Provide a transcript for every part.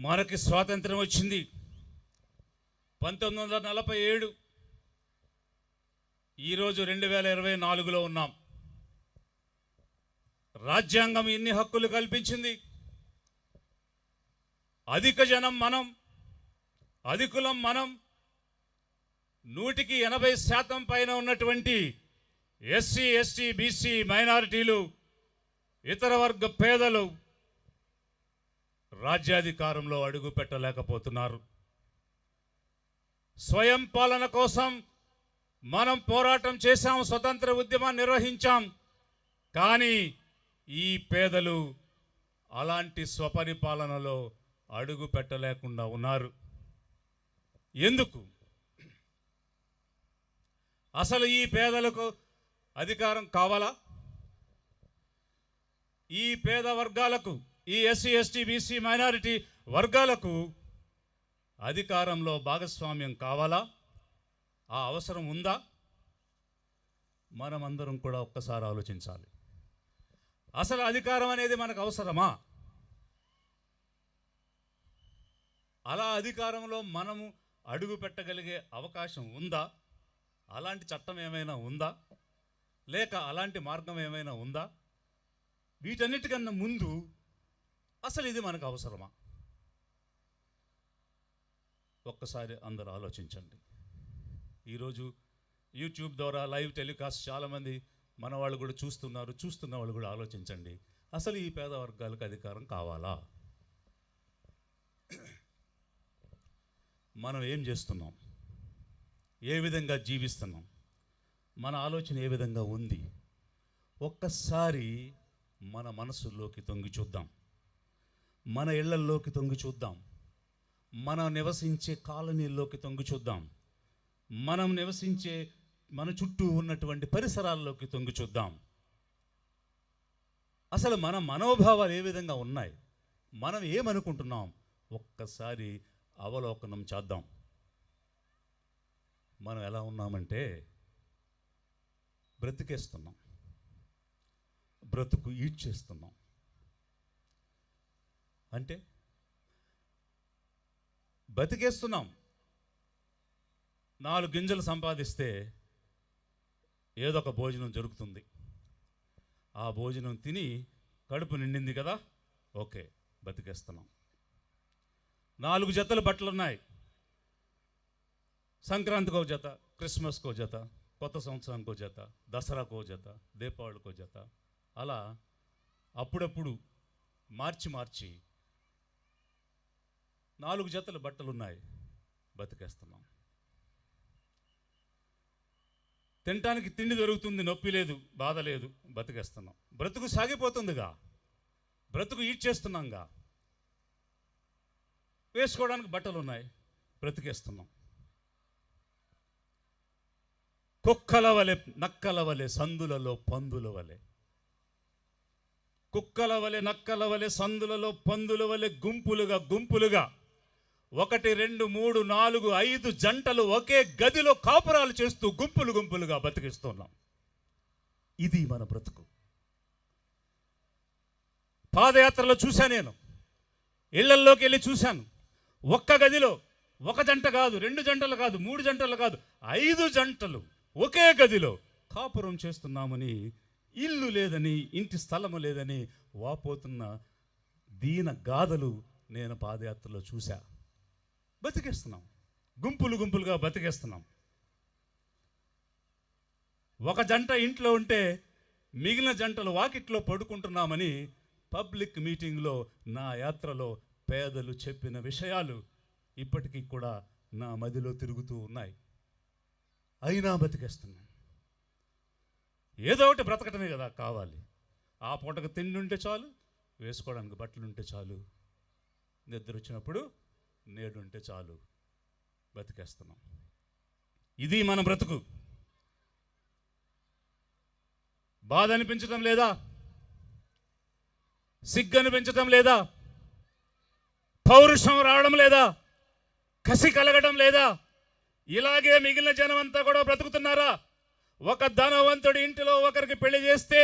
మనకి స్వాతంత్రం వచ్చింది 1947. ఈరోజు 2024లో ఉన్నాం. రాజ్యాంగం ఇన్ని హక్కులు కల్పించింది. అధిక జనం మనం, అధికులం మనం. 100కి 80% పైన ఉన్నటువంటి ఎస్సీ, ఎస్టీ, బీసీ, మైనారిటీలు, ఇతర వర్గ పేదలు రాజ్యాధికారంలో అడుగు పెట్టలేకపోతున్నారు. స్వయం పాలన కోసం మనం పోరాటం చేశాం, స్వతంత్ర ఉద్యమాన్ని నిర్వహించాం. కానీ ఈ పేదలు అలాంటి స్వపరిపాలనలో అడుగు పెట్టలేకుండా ఉన్నారు. ఎందుకు? అసలు ఈ పేదలకు అధికారం కావాలా? ఈ పేద వర్గాలకు, ఈ ఎస్సీ, ఎస్టీ, బీసీ, మైనారిటీ వర్గాలకు అధికారంలో భాగస్వామ్యం కావాలా? ఆ అవసరం ఉందా? మనమందరం కూడా ఒక్కసారి ఆలోచించాలి. అసలు అధికారం అనేది మనకు అవసరమా? అలా అధికారంలో మనము అడుగు పెట్టగలిగే అవకాశం ఉందా? అలాంటి చట్టం ఏమైనా ఉందా? లేక అలాంటి మార్గం ఏమైనా ఉందా? వీటన్నిటికన్నా ముందు అసలు ఇది మనకు అవసరమా? ఒక్కసారి అందరూ ఆలోచించండి. ఈరోజు యూట్యూబ్ ద్వారా లైవ్ టెలికాస్ట్ చాలామంది మన వాళ్ళు కూడా చూస్తున్నారు. చూస్తున్న వాళ్ళు కూడా ఆలోచించండి. అసలు ఈ పేద వర్గాలకు అధికారం కావాలా? మనం ఏం చేస్తున్నాం? ఏ విధంగా జీవిస్తున్నాం? మన ఆలోచన ఏ విధంగా ఉంది? ఒక్కసారి మన మనసుల్లోకి తొంగి చూద్దాం. మన ఇళ్లల్లోకి తొంగి చూద్దాం. మనం నివసించే కాలనీల్లోకి తొంగి చూద్దాం. మనం నివసించే మన చుట్టూ ఉన్నటువంటి పరిసరాల్లోకి తొంగి చూద్దాం. అసలు మన మనోభావాలు ఏ విధంగా ఉన్నాయి? మనం ఏమనుకుంటున్నాం? ఒక్కసారి అవలోకనం చేద్దాం. మనం ఎలా ఉన్నామంటే బ్రతికేస్తున్నాం, బ్రతుకు ఈడ్చేస్తున్నాం. అంటే బతికేస్తున్నాం. 4 గింజలు సంపాదిస్తే ఏదో ఒక భోజనం జరుగుతుంది. ఆ భోజనం తిని కడుపు నిండింది కదా, ఓకే, బతికేస్తున్నాం. 4 జతలు బట్టలు ఉన్నాయి. సంక్రాంతికో జత, క్రిస్మస్కో జత, కొత్త సంవత్సరానికో జత, దసరాకో జత, దీపావళికో జత, అలా అప్పుడప్పుడు మార్చి 4 జతలు బట్టలు ఉన్నాయి. బతికేస్తున్నాం. తినటానికి తిండి దొరుకుతుంది, నొప్పి లేదు, బాధ లేదు, బతికేస్తున్నాం. బ్రతుకు సాగిపోతుందిగా, బ్రతుకు ఈడ్చేస్తున్నాంగా. వేసుకోవడానికి బట్టలు ఉన్నాయి, బ్రతికేస్తున్నాం. కుక్కల వలె, నక్కల వలె, సందులలో పందుల వలె, కుక్కల వలె, నక్కల వలె, సందులలో పందుల వలె గుంపులుగా 1, 2, 3, 4, 5 జంటలు ఒకే గదిలో కాపురాలు చేస్తూ గుంపులుగా బతికిస్తున్నాం. ఇది మన బ్రతుకు. పాదయాత్రలో చూశాను నేను, ఇళ్లల్లోకి వెళ్ళి చూశాను. ఒక్క గదిలో 1 జంట కాదు, 2 జంటలు కాదు, 3 జంటలు కాదు, 5 జంటలు ఒకే గదిలో కాపురం చేస్తున్నామని, ఇల్లు లేదని, ఇంటి స్థలము లేదని వాపోతున్న దీన గాథలు నేను పాదయాత్రలో చూశా. బతికేస్తున్నాం, గుంపులుగా బతికేస్తున్నాం. 1 జంట ఇంట్లో ఉంటే మిగిలిన జంటలు వాకిట్లో పడుకుంటున్నామని పబ్లిక్ మీటింగ్లో నా యాత్రలో పేదలు చెప్పిన విషయాలు ఇప్పటికీ కూడా నా మదిలో తిరుగుతూ ఉన్నాయి. అయినా బతికేస్తున్నాం. ఏదో ఒకటి బ్రతకటమే కదా కావాలి. ఆ పూటకు తిండి ఉంటే చాలు, వేసుకోవడానికి బట్టలు ఉంటే చాలు, నిద్ర వచ్చినప్పుడు నేడుంటే చాలు, బతికేస్తున్నాం. ఇది మన బ్రతుకు. బాధ అనిపించడం లేదా? సిగ్గు అనిపించడం లేదా? పౌరుషం రావడం లేదా? కసి కలగడం లేదా? ఇలాగే మిగిలిన జనం అంతా కూడా బ్రతుకుతున్నారా? ఒక ధనవంతుడి ఇంటిలో ఒకరికి పెళ్లి చేస్తే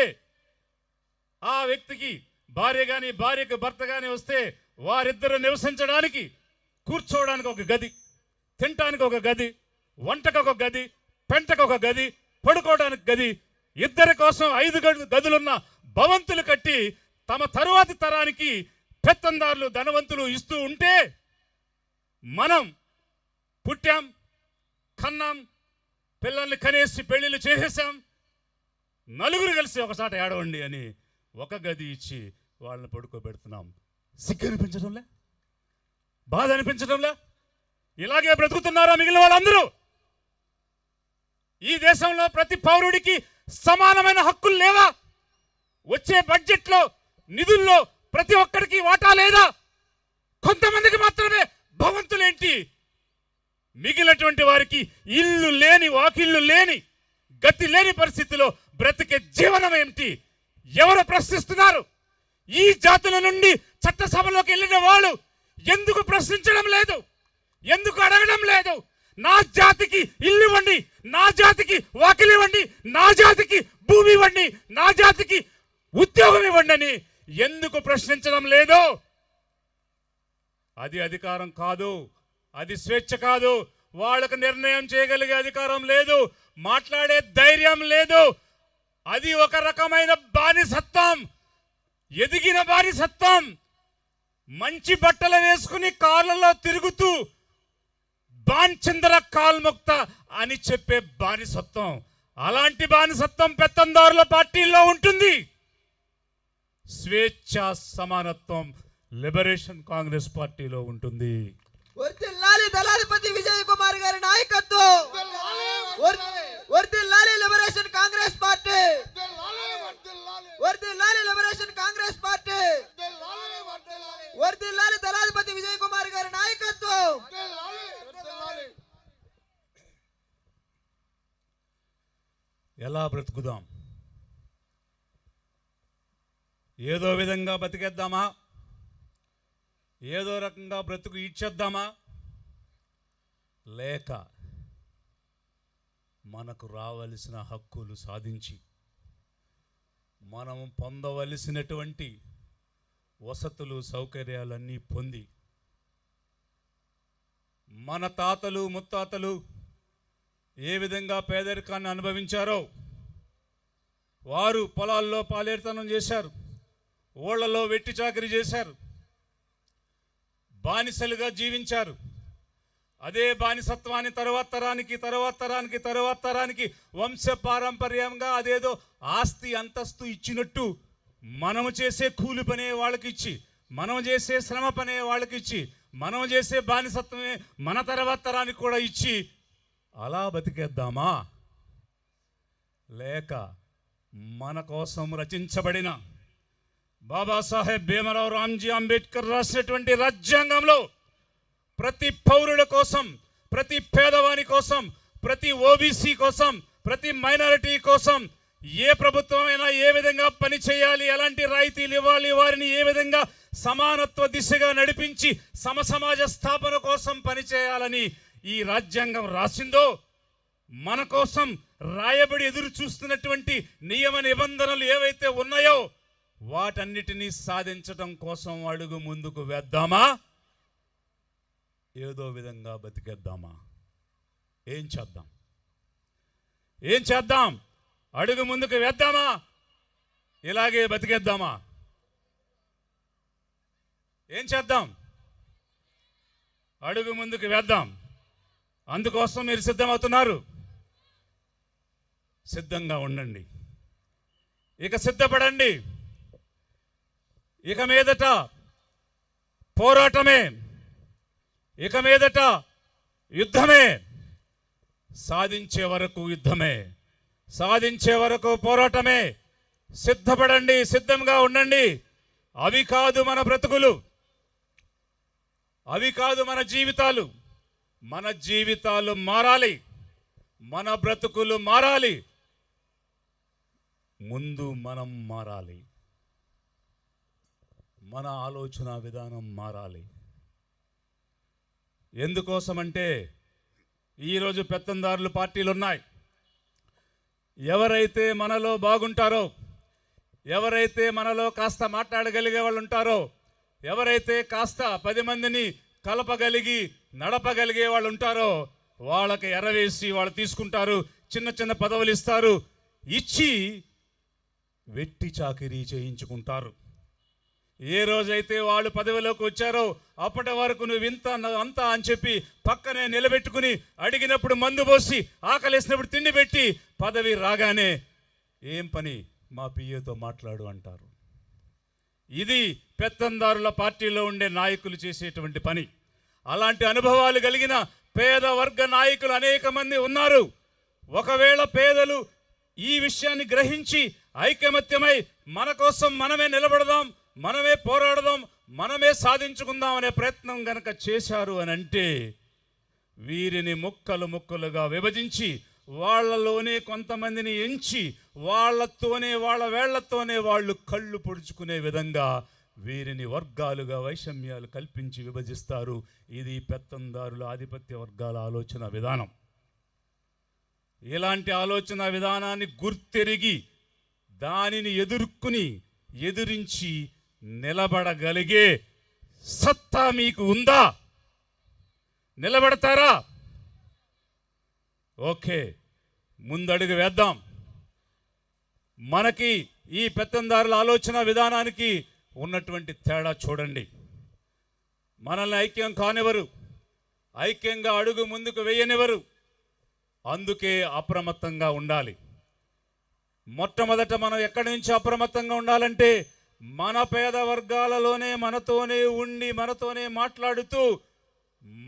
ఆ వ్యక్తికి భార్య కానీ, భార్యకు భర్త కానీ వస్తే వారిద్దరు నివసించడానికి కూర్చోవడానికి ఒక గది, తినటానికి ఒక గది, వంటకు ఒక గది, పెంటకు ఒక గది, పడుకోవడానికి గది, ఇద్దరి కోసం 5 గదులున్న భవంతులు కట్టి తమ తరువాతి తరానికి పెత్తందారులు ధనవంతులు ఇస్తూ ఉంటే మనం పుట్టాం, కన్నాం, పిల్లల్ని కనేసి పెళ్లిళ్ళు చేసేసాం, నలుగురు కలిసి ఒకసారి ఏడవండి అని ఒక గది ఇచ్చి వాళ్ళని పడుకోబెడుతున్నాం. సిగ్గు అనిపించడంలే? బాధ అనిపించడంలే? ఇలాగే బ్రతుకుతున్నారా మిగిలిన వాళ్ళందరూ? ఈ దేశంలో ప్రతి పౌరుడికి సమానమైన హక్కులు లేవా? వచ్చే బడ్జెట్లో నిధుల్లో ప్రతి ఒక్కరికి వాటా లేదా? కొంతమందికి మాత్రమే భవంతులేంటి? మిగిలినటువంటి వారికి ఇల్లు లేని, వాకిళ్ళు లేని, గతి లేని పరిస్థితిలో బ్రతికే జీవనం ఏమిటి? ఎవరు ప్రశ్నిస్తున్నారు? ఈ జాతుల నుండి చట్టసభలోకి వెళ్ళిన వాళ్ళు ఎందుకు ప్రశ్నించడం లేదు? ఎందుకు అడగడం లేదు? నా జాతికి ఇల్లు ఇవ్వండి, నా జాతికి వాకిలి ఇవ్వండి, నా జాతికి భూమి ఇవ్వండి, నా జాతికి ఉద్యోగం ఇవ్వండి అని ఎందుకు ప్రశ్నించడం లేదు? అది అధికారం కాదు, అది స్వేచ్ఛ కాదు. వాళ్ళకు నిర్ణయం చేయగలిగే అధికారం లేదు, మాట్లాడే ధైర్యం లేదు. అది ఒక రకమైన బానిసత్వం, ఎదిగిన బానిసత్వం. మంచి బట్టలు వేసుకుని కార్లలో తిరుగుతూ బాన్చంద్ర కాల్ముక్త అని చెప్పే బానిసత్వం. అలాంటి బానిసత్వం పెత్తందారుల పార్టీల్లో ఉంటుంది. స్వేచ్ఛ, సమానత్వం లిబరేషన్ కాంగ్రెస్ పార్టీలో ఉంటుంది. వర్ధిల్లాలి దళాధిపతి విజయ్ కుమార్ గారి నాయకత్వం, వర్ధిల్లాలి లిబరేషన్ కాంగ్రెస్ పార్టీ, వర్ధిల్లాలి లిబరేషన్ కాంగ్రెస్ పార్టీ, వర్ధిల్లాలి దళాధిపతి విజయ్ కుమార్ గారి నాయకత్వం. ఎలా బ్రతుకుదాం? ఏదో విధంగా బతికేద్దామా? ఏదో రకంగా బ్రతుకు ఇచ్చేద్దామా? లేక మనకు రావలసిన హక్కులు సాధించి మనం పొందవలసినటువంటి వసతులు, సౌకర్యాలన్నీ పొంది మన తాతలు ముత్తాతలు ఏ విధంగా పేదరికాన్ని అనుభవించారో, వారు పొలాల్లో పాలేరుతనం చేశారు, ఊళ్ళలో వెట్టి చాకరీ చేశారు, బానిసలుగా జీవించారు. అదే బానిసత్వాన్ని తర్వాత తరానికి వంశ పారంపర్యంగా అదేదో ఆస్తి అంతస్తు ఇచ్చినట్టు మనము చేసే కూలి పనే వాళ్ళకి ఇచ్చి, మనం చేసే శ్రమ పనే వాళ్ళకి ఇచ్చి, మనం చేసే బానిసత్వమే మన తర్వాత తరానికి కూడా ఇచ్చి అలా బతికేద్దామా? లేక మన కోసం రచించబడిన బాబాసాహెబ్ భీమరావు రామ్జీ అంబేద్కర్ రాసినటువంటి రాజ్యాంగంలో ప్రతి పౌరుల కోసం, ప్రతి పేదవాని కోసం, ప్రతి ఓబీసీ కోసం, ప్రతి మైనారిటీ కోసం ఏ ప్రభుత్వం అయినా ఏ విధంగా పని చేయాలి, ఎలాంటి రాయితీలు ఇవ్వాలి, వారిని ఏ విధంగా సమానత్వ దిశగా నడిపించి సమసమాజ స్థాపన కోసం పనిచేయాలని ఈ రాజ్యాంగం రాసిందో, మన కోసం రాయబడి ఎదురు చూస్తున్నటువంటి నియమ నిబంధనలు ఏవైతే ఉన్నాయో వాటన్నిటినీ సాధించడం కోసం అడుగు ముందుకు వేద్దామా? ఏదో విధంగా బతికేద్దామా? ఏం చేద్దాం? అడుగు ముందుకు వేద్దామా? ఇలాగే బతికేద్దామా? ఏం చేద్దాం? అడుగు ముందుకు వేద్దాం. అందుకోసం మీరు సిద్ధమవుతున్నారు. సిద్ధంగా ఉండండి. ఇక సిద్ధపడండి. ఇక మీదట పోరాటమే, ఇక మీదట యుద్ధమే. సాధించే వరకు యుద్ధమే, సాధించే వరకు పోరాటమే. సిద్ధపడండి, సిద్ధంగా ఉండండి. అవి కాదు మన బ్రతుకులు, అవి కాదు మన జీవితాలు. మన జీవితాలు మారాలి, మన బ్రతుకులు మారాలి. ముందు మనం మారాలి, మన ఆలోచన విధానం మారాలి. ఎందుకోసమంటే ఈరోజు పెత్తందారులు పార్టీలు ఉన్నాయి. ఎవరైతే మనలో బాగుంటారో, ఎవరైతే మనలో కాస్త మాట్లాడగలిగే వాళ్ళు ఉంటారో, ఎవరైతే కాస్త 10 మందిని కలపగలిగి నడపగలిగే వాళ్ళు ఉంటారో వాళ్ళకి ఎరవేసి వాళ్ళు తీసుకుంటారు, చిన్న చిన్న పదవులు ఇస్తారు, ఇచ్చి వెట్టి చాకిరీ చేయించుకుంటారు. ఏ రోజైతే వాళ్ళు పదవిలోకి వచ్చారో అప్పటి వరకు నువ్వు ఇంత అంతా అని చెప్పి పక్కనే నిలబెట్టుకుని అడిగినప్పుడు మందు పోసి ఆకలేసినప్పుడు తిండి పెట్టి పదవి రాగానే ఏం పని మా పిఏతో మాట్లాడు అంటారు. ఇది పెత్తందారుల పార్టీలో ఉండే నాయకులు చేసేటువంటి పని. అలాంటి అనుభవాలు కలిగిన పేద వర్గ నాయకులు అనేక మంది ఉన్నారు. ఒకవేళ పేదలు ఈ విషయాన్ని గ్రహించి ఐకమత్యమై మన కోసం మనమే నిలబడదాం, మనమే పోరాడదాం, మనమే సాధించుకుందాం అనే ప్రయత్నం గనక చేశారు అని అంటే వీరిని ముక్కలు ముక్కలుగా విభజించి వాళ్ళలోనే కొంతమందిని ఎంచి వాళ్ళతోనే వాళ్ళ వేళ్లతోనే వాళ్ళు కళ్ళు పొడుచుకునే విధంగా వీరిని వర్గాలుగా వైషమ్యాలు కల్పించి విభజిస్తారు. ఇది పెత్తందారుల ఆధిపత్య వర్గాల ఆలోచన విధానం. ఇలాంటి ఆలోచన విధానాన్ని గుర్తెరిగి దానిని ఎదిరించి నిలబడగలిగే సత్తా మీకు ఉందా? నిలబడతారా? ఓకే, ముందడుగు వేద్దాం. మనకి ఈ పెత్తందారుల ఆలోచన విధానానికి ఉన్నటువంటి తేడా చూడండి. మనల్ని ఐక్యం కానివ్వరు, ఐక్యంగా అడుగు ముందుకు వేయనివ్వరు. అందుకే అప్రమత్తంగా ఉండాలి. మొట్టమొదట మనం ఎక్కడి నుంచి అప్రమత్తంగా ఉండాలంటే మన పేద వర్గాలలోనే మనతోనే ఉండి మనతోనే మాట్లాడుతూ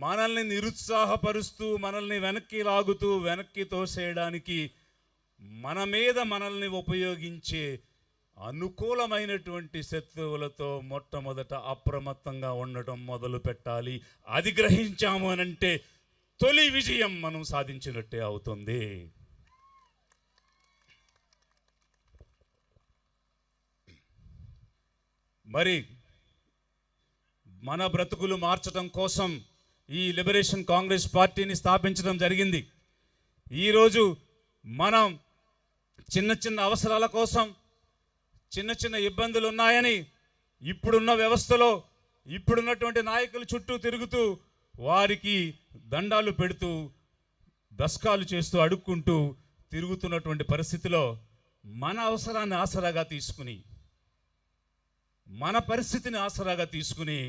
మనల్ని నిరుత్సాహపరుస్తూ మనల్ని వెనక్కి లాగుతూ వెనక్కి తోసేయడానికి మన మీద మనల్ని ఉపయోగించే అనుకూలమైనటువంటి శత్రువులతో మొట్టమొదట అప్రమత్తంగా ఉండటం మొదలు పెట్టాలి. అది గ్రహించాము అనంటే తొలి విజయం మనం సాధించినట్టే అవుతుంది. మరి మన బ్రతుకులు మార్చడం కోసం ఈ లిబరేషన్ కాంగ్రెస్ పార్టీని స్థాపించడం జరిగింది. ఈరోజు మనం చిన్న చిన్న అవసరాల కోసం చిన్న చిన్న ఇబ్బందులు ఉన్నాయని ఇప్పుడున్న వ్యవస్థలో ఇప్పుడున్నటువంటి నాయకుల చుట్టూ తిరుగుతూ వారికి దండాలు పెడుతూ దస్కాలు చేస్తూ అడుక్కుంటూ తిరుగుతున్నటువంటి పరిస్థితిలో మన అవసరాన్ని ఆసరాగా తీసుకుని మన పరిస్థితిని ఆసరాగా తీసుకుని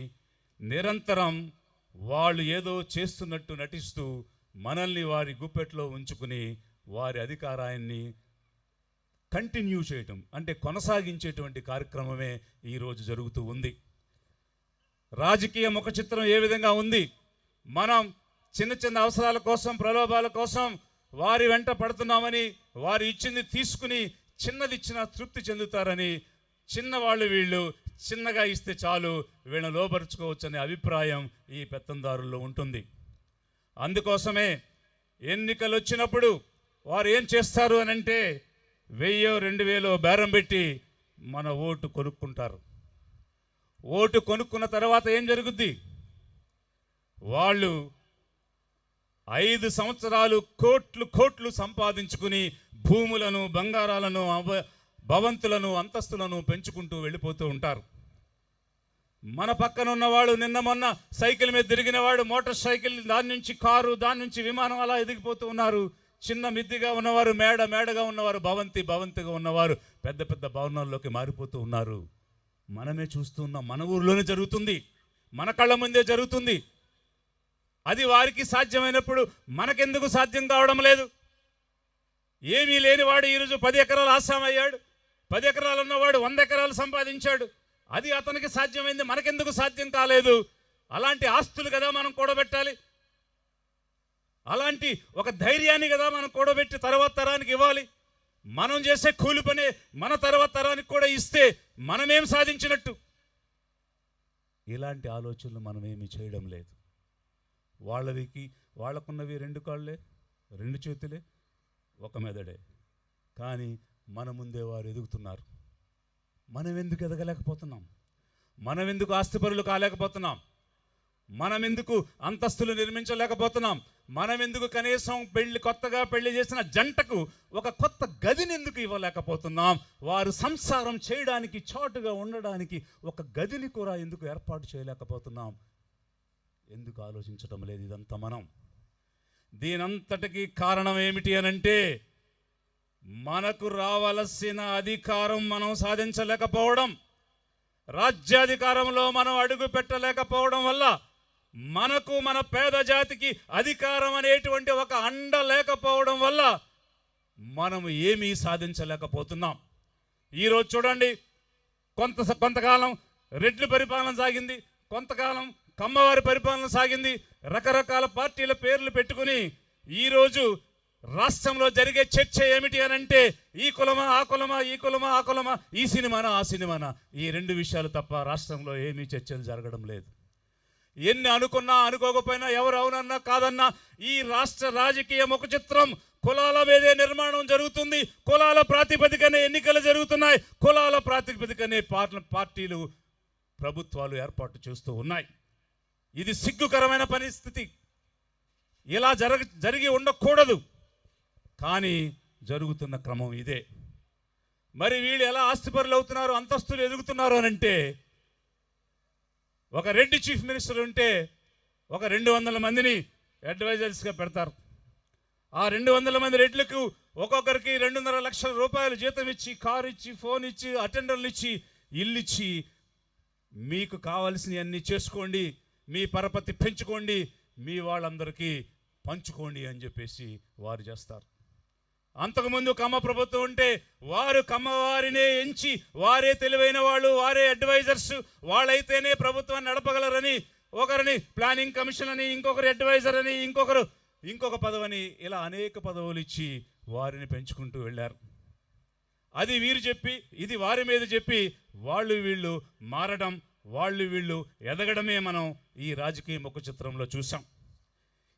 నిరంతరం వాళ్ళు ఏదో చేస్తున్నట్టు నటిస్తూ మనల్ని వారి గుప్పెట్లో ఉంచుకుని వారి అధికారాన్ని కంటిన్యూ చేయటం అంటే కొనసాగించేటువంటి కార్యక్రమమే ఈరోజు జరుగుతూ ఉంది. రాజకీయ ముఖ చిత్రం ఏ విధంగా ఉంది? మనం చిన్న చిన్న అవసరాల కోసం ప్రలోభాల కోసం వారి వెంట పడుతున్నామని వారు ఇచ్చింది తీసుకుని చిన్నది ఇచ్చినా తృప్తి చెందుతారని చిన్నవాళ్ళు వీళ్ళు చిన్నగా ఇస్తే చాలు వీళ్ళని లోపరుచుకోవచ్చు అనే అభిప్రాయం ఈ పెత్తందారుల్లో ఉంటుంది. అందుకోసమే ఎన్నికలు వచ్చినప్పుడు వారు ఏం చేస్తారు అని అంటే 1000-2000 బేరం పెట్టి మన ఓటు కొనుక్కుంటారు. ఓటు కొనుక్కున్న తర్వాత ఏం జరుగుద్ది? వాళ్ళు 5 సంవత్సరాలు కోట్లు సంపాదించుకుని భూములను బంగారాలను భవంతులను అంతస్తులను పెంచుకుంటూ వెళ్ళిపోతూ ఉంటారు. మన పక్కన ఉన్నవాడు నిన్న మొన్న సైకిల్ మీద తిరిగినవాడు మోటార్ సైకిల్, దాని నుంచి కారు, దాని నుంచి విమానం అలా ఎదిగిపోతూ ఉన్నారు. చిన్న మిద్దిగా ఉన్నవారు మేడగా ఉన్నవారు భవంతిగా ఉన్నవారు పెద్ద పెద్ద భవనాల్లోకి మారిపోతూ ఉన్నారు. మనమే చూస్తూ ఉన్నాం. మన ఊర్లోనే జరుగుతుంది, మన కళ్ళ ముందే జరుగుతుంది. అది వారికి సాధ్యమైనప్పుడు మనకెందుకు సాధ్యం కావడం లేదు? ఏమీ లేనివాడు ఈరోజు 10 ఎకరాలు ఆసామయ్యాడు, 10 ఎకరాలు ఉన్నవాడు 100 ఎకరాలు సంపాదించాడు. అది అతనికి సాధ్యమైంది, మనకెందుకు సాధ్యం కాలేదు? అలాంటి ఆస్తులు కదా మనం కూడబెట్టాలి, అలాంటి ఒక ధైర్యాన్ని కదా మనం కూడబెట్టి తర్వాత తరానికి ఇవ్వాలి. మనం చేసే కూలి పనే మన తర్వాత తరానికి కూడా ఇస్తే మనమేం సాధించినట్టు? ఇలాంటి ఆలోచనలు మనమేమి చేయడం లేదు. వాళ్ళకున్నవి 2 కాళ్ళే, 2 చేతులే, 1 మెదడే. కానీ మన ముందే వారు ఎదుగుతున్నారు. మనం ఎందుకు ఎదగలేకపోతున్నాం? మనం ఎందుకు ఆస్తిపరులు కాలేకపోతున్నాం? మనం ఎందుకు అంతస్తులు నిర్మించలేకపోతున్నాం? మనం ఎందుకు కనీసం కొత్తగా పెళ్లి చేసిన జంటకు ఒక కొత్త గదిని ఎందుకు ఇవ్వలేకపోతున్నాం? వారు సంసారం చేయడానికి, చాటుగా ఉండడానికి ఒక గదిని కూడా ఎందుకు ఏర్పాటు చేయలేకపోతున్నాం? ఎందుకు ఆలోచించటం లేదు ఇదంతా మనం? దీనంతటికి కారణం ఏమిటి అనంటే, మనకు రావలసిన అధికారం మనం సాధించలేకపోవడం, రాజ్యాధికారంలో మనం అడుగు పెట్టలేకపోవడం వల్ల మనకు, మన పేద జాతికి అధికారం అనేటువంటి ఒక అండ లేకపోవడం వల్ల మనము ఏమీ సాధించలేకపోతున్నాం. ఈరోజు చూడండి, కొంతకాలం రెడ్ల పరిపాలన సాగింది, కొంతకాలం కమ్మవారి పరిపాలన సాగింది. రకరకాల పార్టీల పేర్లు పెట్టుకుని ఈరోజు రాష్ట్రంలో జరిగే చర్చ ఏమిటి అనంటే, ఈ కులమా ఆ కులమా, ఈ కులమా ఆ కులమా, ఈ సినిమానా ఆ సినిమానా, ఈ రెండు విషయాలు తప్ప రాష్ట్రంలో ఏమీ చర్చలు జరగడం లేదు. ఎన్ని అనుకున్నా అనుకోకపోయినా, ఎవరు అవునన్నా కాదన్నా, ఈ రాష్ట్ర రాజకీయ ముఖ చిత్రం కులాల మీదే నిర్మాణం జరుగుతుంది. కులాల ప్రాతిపదికనే ఎన్నికలు జరుగుతున్నాయి. కులాల ప్రాతిపదికనే పార్టీలు, ప్రభుత్వాలు ఏర్పాటు చేస్తూ ఉన్నాయి. ఇది సిగ్గుకరమైన పరిస్థితి. ఇలా జరిగి ఉండకూడదు, కానీ జరుగుతున్న క్రమం ఇదే. మరి వీళ్ళు ఎలా ఆస్తిపరులు అవుతున్నారు, అంతస్తులు ఎదుగుతున్నారు అనంటే, ఒక రెడ్డి చీఫ్ మినిస్టర్ ఉంటే ఒక 200 మందిని అడ్వైజర్స్గా పెడతారు. ఆ 200 మంది రెడ్లకు ఒక్కొక్కరికి 2.5 లక్షల రూపాయలు జీతం ఇచ్చి, కారు ఇచ్చి, ఫోన్ ఇచ్చి, అటెండర్లు ఇచ్చి, ఇల్లు ఇచ్చి, మీకు కావాల్సినవన్నీ చేసుకోండి, మీ పరపతి పెంచుకోండి, మీ వాళ్ళందరికీ పంచుకోండి అని చెప్పేసి వారు చేస్తారు. అంతకుముందు కమ్మ ప్రభుత్వం ఉంటే వారు కమ్మవారినే ఎంచి, వారే తెలివైన వాళ్ళు, వారే అడ్వైజర్స్, వాళ్ళైతేనే ప్రభుత్వాన్ని నడపగలరని ఒకరిని ప్లానింగ్ కమిషన్ అని, ఇంకొకరు అడ్వైజర్ అని, ఇంకొక పదవని, ఇలా అనేక పదవులు ఇచ్చి వారిని పెంచుకుంటూ వెళ్ళారు. అది వీరు చెప్పి, ఇది వారి మీద చెప్పి, వాళ్ళు వీళ్ళు మారడం, వాళ్ళు వీళ్ళు ఎదగడమే మనం ఈ రాజకీయ ముఖ చిత్రంలో చూసాం.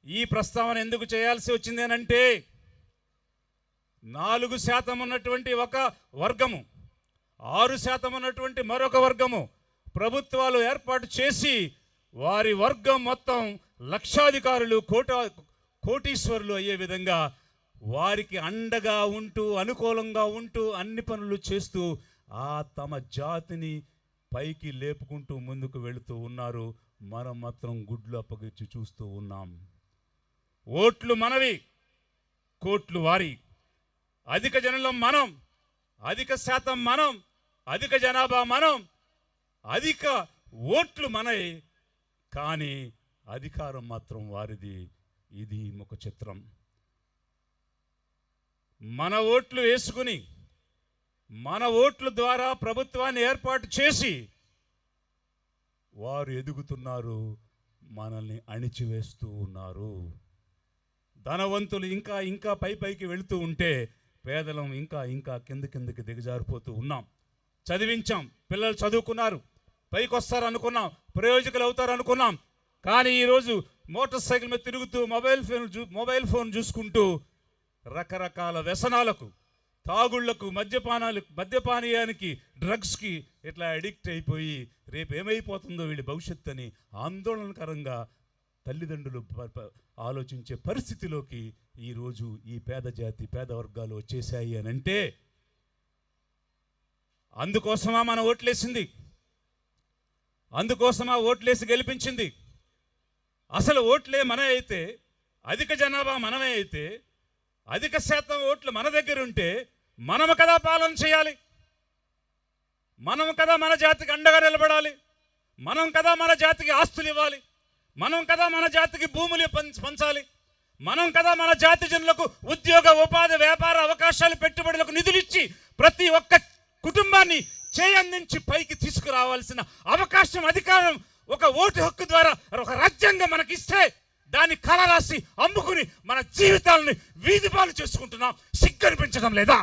ఈ ప్రస్తావన ఎందుకు చేయాల్సి వచ్చింది అనంటే, 4% ఉన్నటువంటి ఒక వర్గము, 6% ఉన్నటువంటి మరొక వర్గము ప్రభుత్వాలు ఏర్పాటు చేసి వారి వర్గం మొత్తం లక్షాధికారులు, కోటీశ్వరులు అయ్యే విధంగా వారికి అండగా ఉంటూ, అనుకూలంగా ఉంటూ, అన్ని పనులు చేస్తూ తమ జాతిని పైకి లేపుకుంటూ ముందుకు వెళుతూ ఉన్నారు. మనం మాత్రం గుడ్లు అప్పగించి చూస్తూ ఉన్నాం. ఓట్లు మనవి, కోట్లు వారి. అధిక జనులం మనం, అధిక శాతం మనం, అధిక జనాభా మనం, అధిక ఓట్లు మనవి, కానీ అధికారం మాత్రం వారిది. ఇది ముఖ చిత్రం. మన ఓట్లు వేసుకుని, మన ఓట్ల ద్వారా ప్రభుత్వాన్ని ఏర్పాటు చేసి వారు ఎదుగుతున్నారు, మనల్ని అణిచివేస్తూ ఉన్నారు. ధనవంతులు ఇంకా ఇంకా పైకి వెళుతూ ఉంటే, పేదలం ఇంకా కిందకి దిగజారిపోతూ ఉన్నాం. చదివించాం, పిల్లలు చదువుకున్నారు, పైకి వస్తారు అనుకున్నాం, ప్రయోజకులు అవుతారు అనుకున్నాం. కానీ ఈరోజు మోటార్ సైకిల్ మీద తిరుగుతూ మొబైల్ ఫోన్ చూసుకుంటూ రకరకాల వ్యసనాలకు, తాగుళ్లకు, మద్యపానీయానికి, డ్రగ్స్కి ఇట్లా అడిక్ట్ అయిపోయి రేపు ఏమైపోతుందో వీళ్ళ భవిష్యత్తు అని ఆందోళనకరంగా తల్లిదండ్రులు ఆలోచించే పరిస్థితిలోకి ఈరోజు ఈ పేద జాతి, పేద వర్గాలు వచ్చేసాయి అని అంటే, అందుకోసమా మన ఓట్లేసింది? అందుకోసమా ఓట్లేసి గెలిపించింది? అసలు ఓట్లే మనమే అయితే, అధిక జనాభా మనమే అయితే, అధిక శాతం ఓట్లు మన దగ్గర ఉంటే మనము కదా పాలన చేయాలి, మనం కదా మన జాతికి అండగా నిలబడాలి, మనం కదా మన జాతికి ఆస్తులు ఇవ్వాలి, మనం కదా మన జాతికి భూములు పంచాలి, మనం కదా మన జాతి జనులకు ఉద్యోగ, ఉపాధి, వ్యాపార అవకాశాలు, పెట్టుబడులకు నిధులిచ్చి ప్రతి ఒక్క కుటుంబాన్ని చేయందించి పైకి తీసుకురావాల్సిన అవకాశం, అధికారం ఒక ఓటు హక్కు ద్వారా ఒక రాజ్యాంగం మనకిస్తే దాన్ని కళ రాసి అమ్ముకుని మన జీవితాలని వీధిపాలు చేసుకుంటున్నాం. సిగ్గనిపించడం లేదా?